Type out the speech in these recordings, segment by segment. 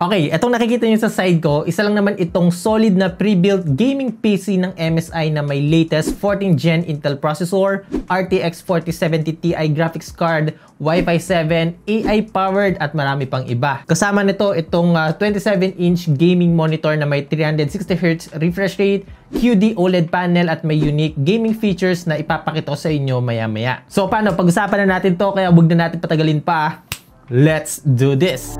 Okay, itong nakikita nyo sa side ko, isa lang naman itong solid na pre-built gaming PC ng MSI na may latest 14th Gen Intel processor, RTX 4070 Ti graphics card, Wi-Fi 7, AI-powered at marami pang iba. Kasama nito itong 27-inch gaming monitor na may 360Hz refresh rate, QD OLED panel at may unique gaming features na ipapakita ko sa inyo maya-maya. So paano, pag-usapan na natin to kaya huwag na natin patagalin pa. Let's do this!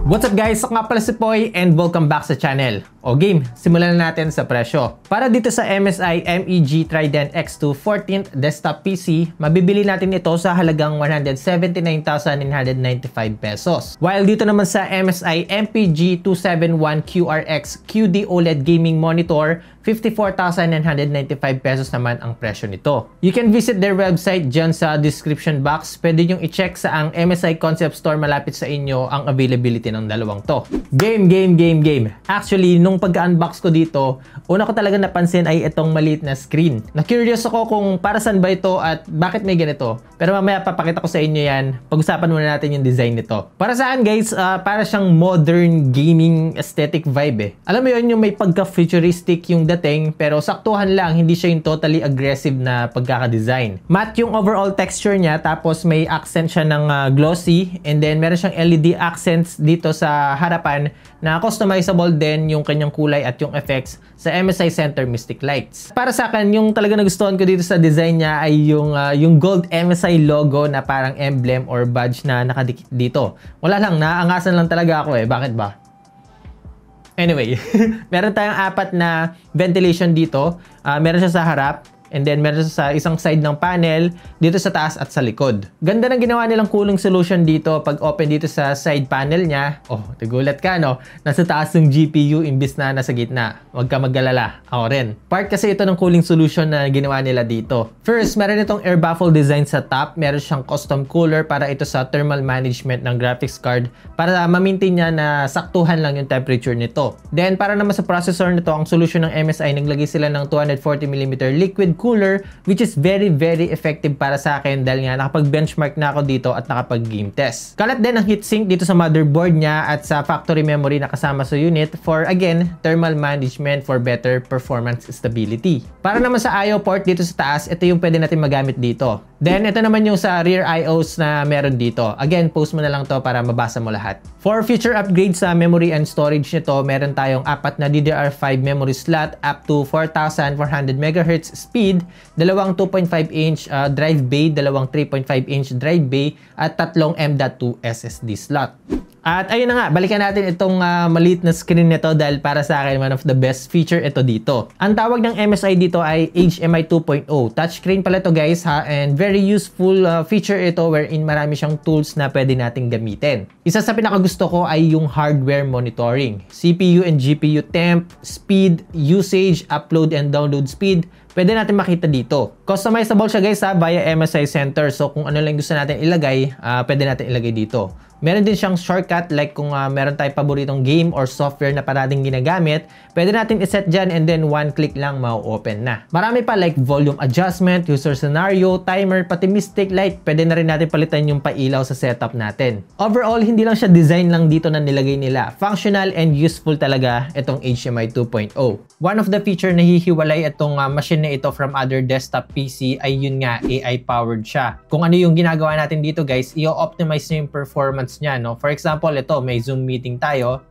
What's up guys? Ako nga pala si Poy and welcome back sa channel. O game, simulan na natin sa presyo. Para dito sa MSI MEG Trident X2 14th desktop PC, mabibili natin ito sa halagang 179,995 pesos. While dito naman sa MSI MPG 271 QRX QD OLED gaming monitor, 54,995 pesos naman ang presyo nito. You can visit their website dyan sa description box. Pwede nyo i-check sa ang MSI Concept Store malapit sa inyo ang availability ng dalawang to. Game. Actually, nung pagka-unbox ko dito, una ko talaga napansin ay itong maliit na screen. Na-curious ako kung para saan ba ito at bakit may ganito. Pero mamaya papakita ko sa inyo yan. Pag-usapan muna natin yung design nito. Para saan guys, para siyang modern gaming aesthetic vibe eh. Alam mo yun, yung may pagka-futuristic yung dating, pero saktuhan lang, hindi siya yung totally aggressive na pagkaka-design. Matte yung overall texture niya, tapos may accent siya ng glossy, and then meron siyang LED accents dito sa harapan na customizable din yung kanyang kulay at yung effects sa MSI Center Mystic Lights. Para sa akin, yung talaga nagustuhan ko dito sa design niya ay yung gold MSI logo na parang emblem or badge na nakadikit dito. Wala lang, naangasan lang talaga ako eh. Bakit ba? Anyway, meron tayong apat na ventilation dito. Meron siya sa harap. And then meron siya sa isang side ng panel, dito sa taas at sa likod. Ganda ng ginawa nilang cooling solution dito. Pag open dito sa side panel niya, oh, tigulat ka no? Nasa taas yung GPU imbis na nasa gitna. Huwag ka mag-alala. Ako rin. Part kasi ito ng cooling solution na ginawa nila dito. First, meron itong air baffle design sa top. Meron siyang custom cooler para ito sa thermal management ng graphics card para ma-maintain niya na saktuhan lang yung temperature nito. Then, para naman sa processor nito, ang solution ng MSI, naglagay sila ng 240mm liquid cooler, which is very effective para sa akin dahil nga nakapag-benchmark na ako dito at nakapag-game test. Kalat din ang heatsink dito sa motherboard niya at sa factory memory na kasama sa unit for, again, thermal management for better performance stability. Para naman sa I/O port dito sa taas, ito yung pwede natin magamit dito. Then, ito naman yung sa rear I/Os na meron dito. Again, post mo na lang to para mabasa mo lahat. For future upgrades sa memory and storage nito, meron tayong 4 na DDR5 memory slot up to 4,400 MHz speed, dalawang 2.5-inch drive bay, dalawang 3.5-inch drive bay, at 3 M.2 SSD slot. At ayun na nga, balikan natin itong maliit na screen nito dahil para sa akin, one of the best feature ito dito. Ang tawag ng MSI dito ay HMI 2.0. Touchscreen pala ito guys ha, and very useful feature ito wherein marami siyang tools na pwede nating gamitin. Isa sa pinakagusto ko ay yung hardware monitoring. CPU and GPU temp, speed, usage, upload and download speed, pwede natin makita dito. Customizable siya guys ha, via MSI Center. So kung ano lang gusto natin ilagay, pwede natin ilagay dito. Meron din siyang shortcut like kung meron tayong paboritong game or software na parating ginagamit, pwede natin iset dyan and then one click lang ma-open na. Marami pa like volume adjustment, user scenario, timer, pati mystic light. Pwede na rin natin palitan yung pailaw sa setup natin. Overall, hindi lang siya design lang dito na nilagay nila. Functional and useful talaga itong HMI 2.0. One of the feature na hihiwalay itong machine na ito from other desktop PC ay yun nga, AI-powered siya. Kung ano yung ginagawa natin dito guys, i-optimize niya yung performance niya, no? For example, ito, may Zoom meeting tayo.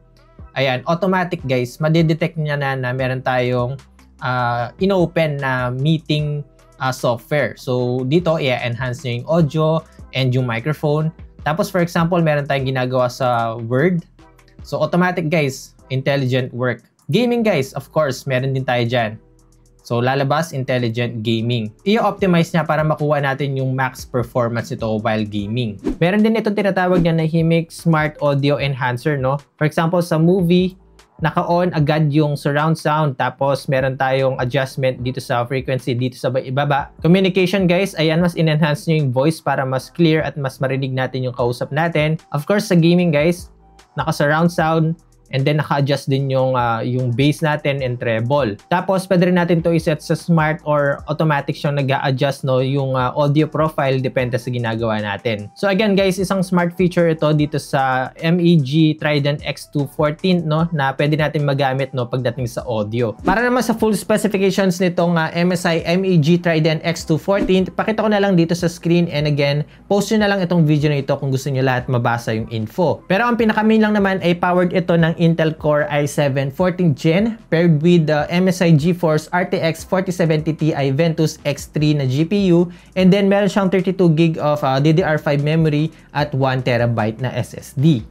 Ayan, automatic guys, madidetect niya na meron tayong in-open na meeting software. So, dito, i-enhance niya yung audio and yung microphone. Tapos, for example, meron tayong ginagawa sa Word. So, automatic guys, intelligent work. Gaming guys, of course, meron din tayo dyan. So, lalabas, intelligent gaming. I-optimize niya para makuha natin yung max performance nito while gaming. Meron din itong tinatawag niya na HiMix Smart Audio Enhancer, no? For example, sa movie, naka-on agad yung surround sound. Tapos, meron tayong adjustment dito sa frequency, dito sa ibaba. Communication, guys, ayan, mas in-enhance niyo yung voice para mas clear at mas marinig natin yung kausap natin. Of course, sa gaming, guys, naka-surround sound, And then naka-adjust din yung bass natin and treble. Tapos pwede rin natin to iset sa smart or automatic siyang nag-a-adjust no, yung audio profile depende sa ginagawa natin. So again guys, isang smart feature ito dito sa MEG Trident X214 no, na pwede natin magamit no pagdating sa audio. Para naman sa full specifications nitong MSI MEG Trident X214, pakita ko na lang dito sa screen, and again, post nyo na lang itong video na ito kung gusto nyo lahat mabasa yung info. Pero ang pinaka-main lang naman ay powered ito ng Intel Core i7 14th Gen paired with the MSI GeForce RTX 4070 Ti Ventus X3 na GPU, and then meron siyang 32GB of DDR5 memory at 1TB na SSD.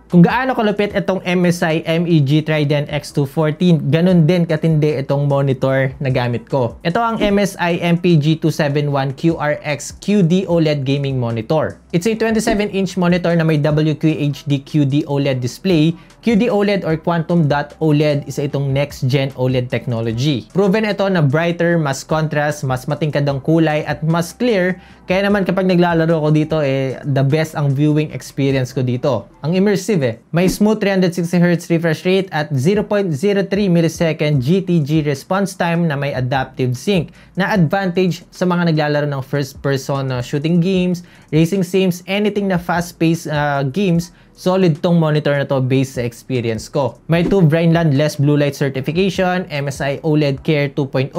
Kung gaano kalupit itong MSI MEG Trident X214, ganun din katindi itong monitor na gamit ko. Ito ang MSI MPG271QRX QD OLED gaming monitor. It's a 27-inch monitor na may WQHD QD OLED display. QD OLED or Quantum Dot OLED isa itong next-gen OLED technology. Proven ito na brighter, mas contrast, mas matingkad ang kulay at mas clear. Kaya naman kapag naglalaro ko dito the best ang viewing experience ko dito. Ang immersive May smooth 360Hz refresh rate at 0.03 millisecond GTG response time na may adaptive sync na advantage sa mga naglalaro ng first-person shooting games, racing sims, anything na fast-paced games. Solid tong monitor na to based sa experience ko. May 2 Vineland Less Blue Light certification, MSI OLED Care 2.0,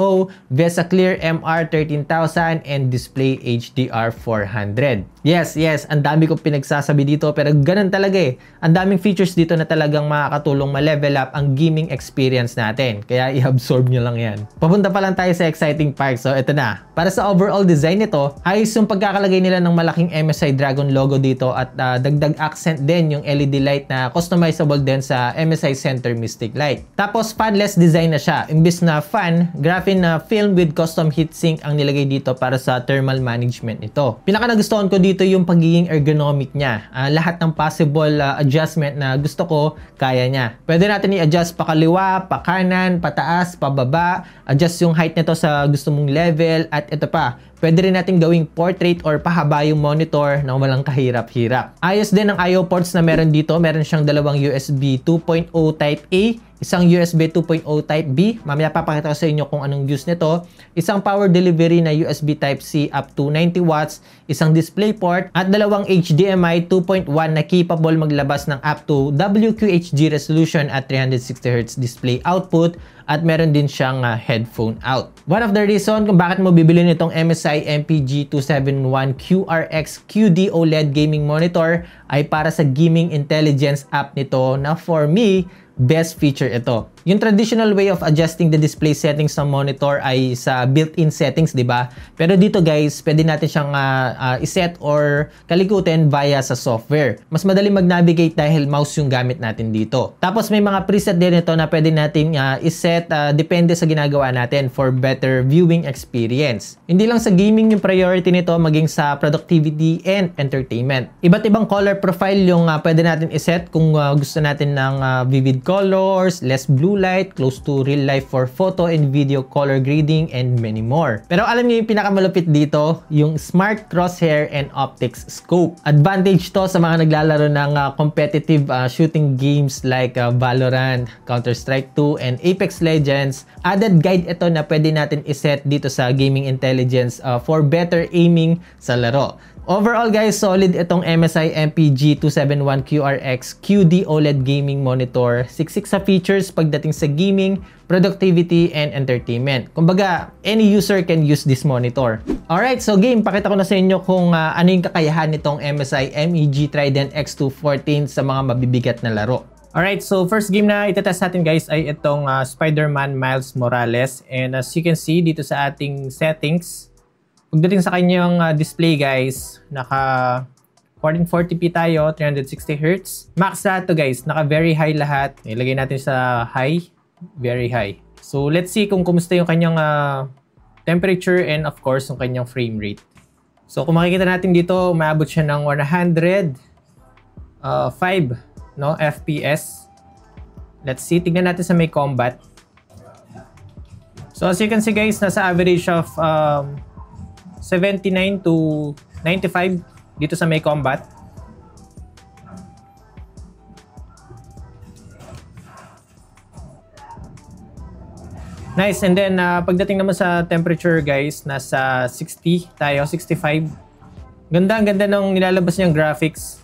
VESA Clear MR 13000, and Display HDR 400. Yes, ang dami kong pinagsasabi dito pero ganun talaga eh. Ang daming features dito na talagang makakatulong ma-level up ang gaming experience natin. Kaya i-absorb nyo lang yan. Papunta pa lang tayo sa exciting part. So ito na. Para sa overall design nito, ayos yung pagkakalagay nila ng malaking MSI Dragon logo dito at dagdag accent din yung LED light na customizable din sa MSI Center Mystic Light. Tapos fanless design na siya. Imbis na fan, graphene na film with custom heatsink ang nilagay dito para sa thermal management nito. Pinaka nagustuhan ko dito yung pagiging ergonomic niya. Lahat ng possible adjustment na gusto ko, kaya niya. Pwede natin i-adjust pa kaliwa, pa kanan, pataas, pababa, adjust yung height nito sa gusto mong level, at ito pa, pwede rin natin gawing portrait or pahaba yung monitor na walang kahirap-hirap. Ayos din ang I/O ports na meron dito. Meron siyang dalawang USB 2.0 Type A, isang USB 2.0 Type B. Mamaya papakita ko sa inyo kung anong use nito. Isang power delivery na USB Type C up to 90 watts, isang display port, at dalawang HDMI 2.1 na capable maglabas ng up to WQHD resolution at 360Hz display output, at meron din siyang headphone out. One of the reason kung bakit mo bibili nitong MSI MPG271QRX QD OLED gaming monitor ay para sa gaming intelligence app nito na for me, best feature ito. Yung traditional way of adjusting the display settings ng monitor ay sa built-in settings, di ba? Pero dito guys, pwede natin siyang iset or kalikutin via sa software. Mas madali mag-navigate dahil mouse yung gamit natin dito. Tapos may mga preset din ito na pwede natin iset depende sa ginagawa natin for better viewing experience. Hindi lang sa gaming yung priority nito, maging sa productivity and entertainment. Iba't ibang color profile yung pwede natin iset kung gusto natin ng vivid colors, less blue light, close to real life for photo and video color grading, and many more. Pero alam niyo yung pinakamalupit dito, yung Smart Crosshair and Optics Scope. Advantage to sa mga naglalaro ng competitive shooting games like Valorant, Counter-Strike 2, and Apex Legends. Added guide ito na pwede natin iset dito sa gaming intelligence for better aiming sa laro. Overall guys, solid itong MSI MPG271QRX QD OLED gaming monitor. Siksik sa features pagdating sa gaming, productivity, and entertainment. Kumbaga, any user can use this monitor. Alright, so game, pakita ko na sa inyo kung ano yung kakayahan nitong MSI MEG Trident X214 sa mga mabibigat na laro. Alright, so first game na itetest natin guys ay itong Spider-Man Miles Morales. And as you can see dito sa ating settings, pagdating sa kanyang display guys, naka 1440p tayo, 360Hz. Max lahat to guys, naka very high lahat. Ilagay natin sa high, very high. So let's see kung kumusta yung kanyang temperature and of course yung kanyang frame rate. So kung makikita natin dito, umaabot siya ng 105 no, FPS. Let's see, tignan natin sa may combat. So as you can see guys, nasa average of 79 to 95 dito sa may combat. Nice. And then, pagdating naman sa temperature, guys, nasa 60 tayo, 65. Ganda, ang ganda ng nilalabas niyang graphics.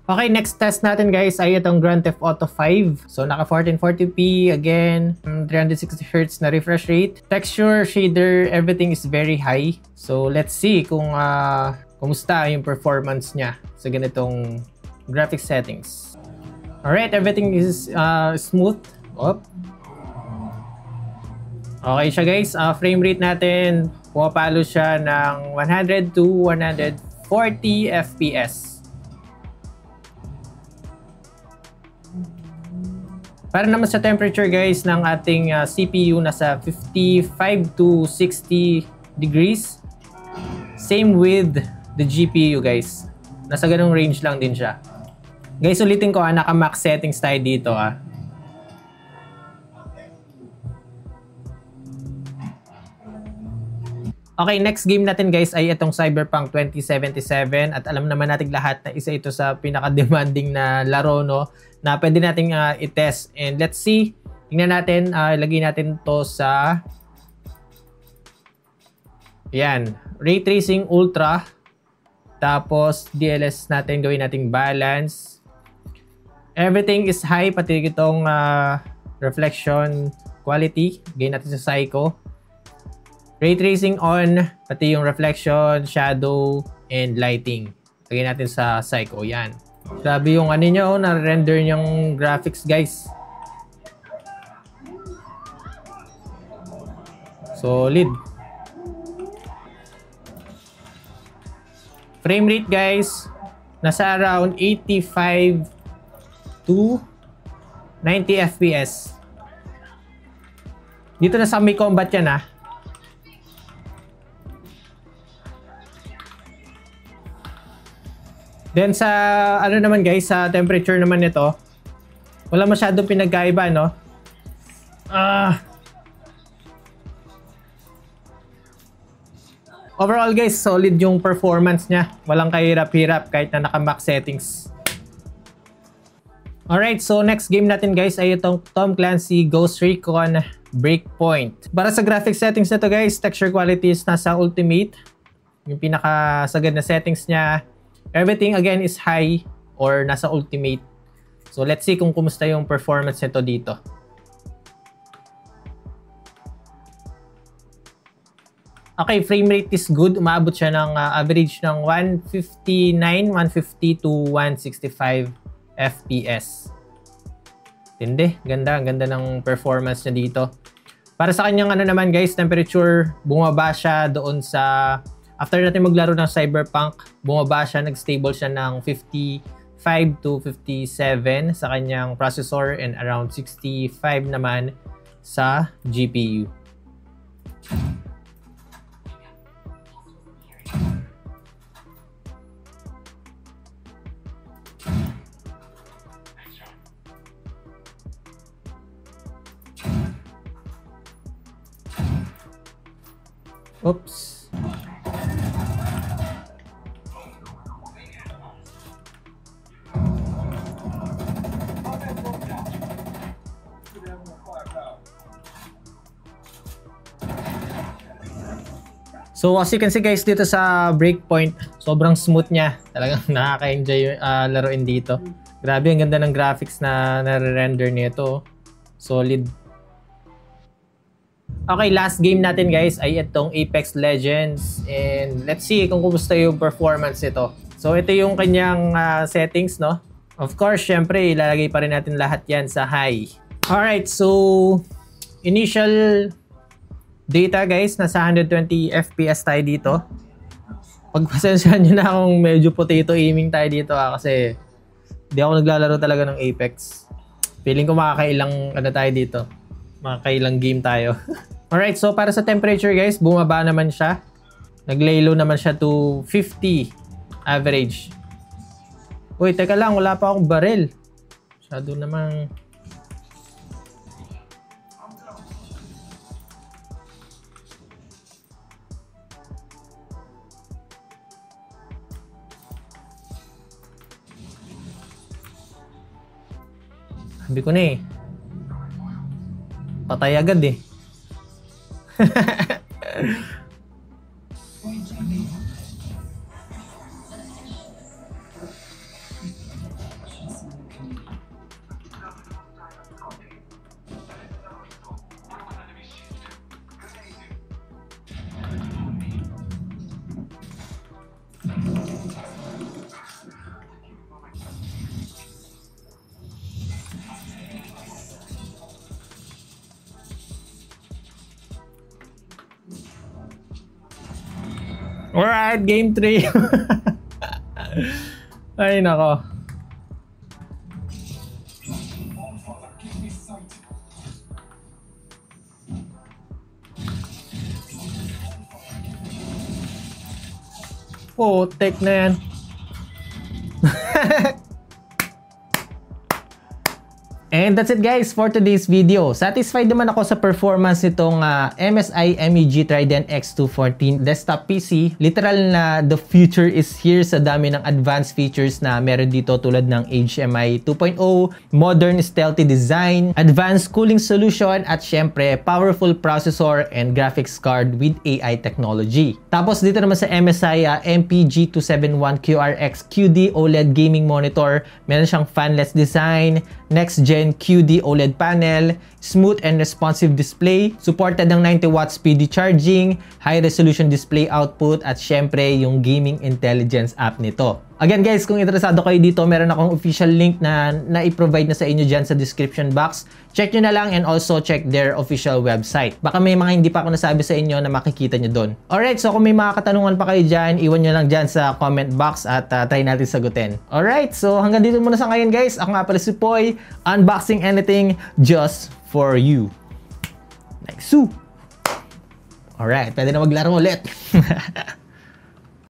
Okay, next test natin, guys, ay itong Grand Theft Auto 5. So, naka 1440p, again, 360Hz na refresh rate. Texture, shader, everything is very high. So, let's see kung kumusta yung performance niya sa ganitong graphics settings. Alright, everything is smooth. Okay siya, guys. Frame rate natin, pumapalo siya ng 100 to 140 FPS. Para naman sa temperature, guys, ng ating CPU, nasa 55 to 60 degrees. Same with the GPU, guys. Nasa ganung range lang din siya. Guys, ulitin ko, naka-max settings tayo dito. Okay, next game natin, guys, ay itong Cyberpunk 2077. At alam naman natin lahat na isa ito sa pinaka-demanding na laro, no, na pwede nating i-test. And let's see. Tingnan natin, ilagay natin to sa yan, Ray Tracing Ultra. Tapos DLS natin, gawin nating balance. Everything is high, pati itong reflection quality. Gawin natin sa Psycho. Ray tracing on, pati yung reflection, shadow, and lighting. Lagyan natin sa Psycho. Yan. Grabe yung ano nyo, na-render yung graphics, guys. Solid. Frame rate, guys, nasa around 85 to 90 FPS. Dito na sa may combat yan, Then sa ano naman, guys, sa temperature naman nito, wala masyadong pinagkaiba, no? Overall, guys, solid yung performance niya. Walang kahirap-hirap kahit na naka-max settings. Alright, so next game natin, guys, ay itong Tom Clancy Ghost Recon Breakpoint. Para sa graphic settings nito, guys, texture quality is nasa ultimate. Yung pinakasagad na settings niya. Everything again is high or nasa ultimate. So let's see kung kumusta yung performance nito dito. Okay, frame rate is good. Umaabot siya ng average ng 159, 150 to 165 FPS. Tindi, ganda, ganda ng performance niya dito. Para sa kanyang ano naman, guys, temperature, bumaba siya doon sa after natin maglaro ng Cyberpunk, bumaba siya, nag-stable siya ng 55 to 57 sa kanyang processor and around 65 naman sa GPU. Oops. So as you can see, guys, dito sa Breakpoint, sobrang smooth niya. Talagang nakaka-enjoy laruin dito. Grabe, ang ganda ng graphics na nare-render nito. Solid. Okay, last game natin, guys, ay itong Apex Legends. And let's see kung kumusta yung performance nito. So ito yung kanyang settings, no? Of course, syempre, ilalagay pa rin natin lahat yan sa high. Alright, so initial data, guys, nasa 120 FPS tayo dito. Pagpasensyahan nyo na akong medyo potato aiming tayo dito kasi di ako naglalaro talaga ng Apex. Feeling ko makakailang ano tayo dito. Makakailang game tayo. Alright, so para sa temperature, guys, bumaba naman siya. Nag-lay low naman siya to 50 average. Uy, teka lang, wala pa akong barrel. Masyado namang sabi ko na eh. patay agad eh. Alright, game 3. Ay, nako. Oh, take na yan. And that's it guys for today's video. Satisfied naman ako sa performance nitong MSI MEG Trident X214 desktop PC. Literal na the future is here sa dami ng advanced features na meron dito tulad ng HMI 2.0, modern stealthy design, advanced cooling solution at syempre powerful processor and graphics card with AI technology. Tapos dito naman sa MSI MPG 271 QRX QD OLED gaming monitor, meron siyang fanless design, next gen QD OLED panel, smooth and responsive display, supported ng 90 watts speedy charging, high resolution display output at syempre yung gaming intelligence app nito. Again guys, kung interesado kayo dito, meron akong official link na i-provide na sa inyo dyan sa description box. Check nyo na lang and also check their official website. Baka may mga hindi pa ako nasabi sa inyo na makikita nyo doon. Alright, so kung may mga katanungan pa kayo dyan, iwan nyo lang dyan sa comment box at try natin sagutin. Alright, so hanggang dito muna sa ngayon guys. Ako nga pala si Poy, unboxing anything just for you. Like so. Alright, pwede na maglaro ulit.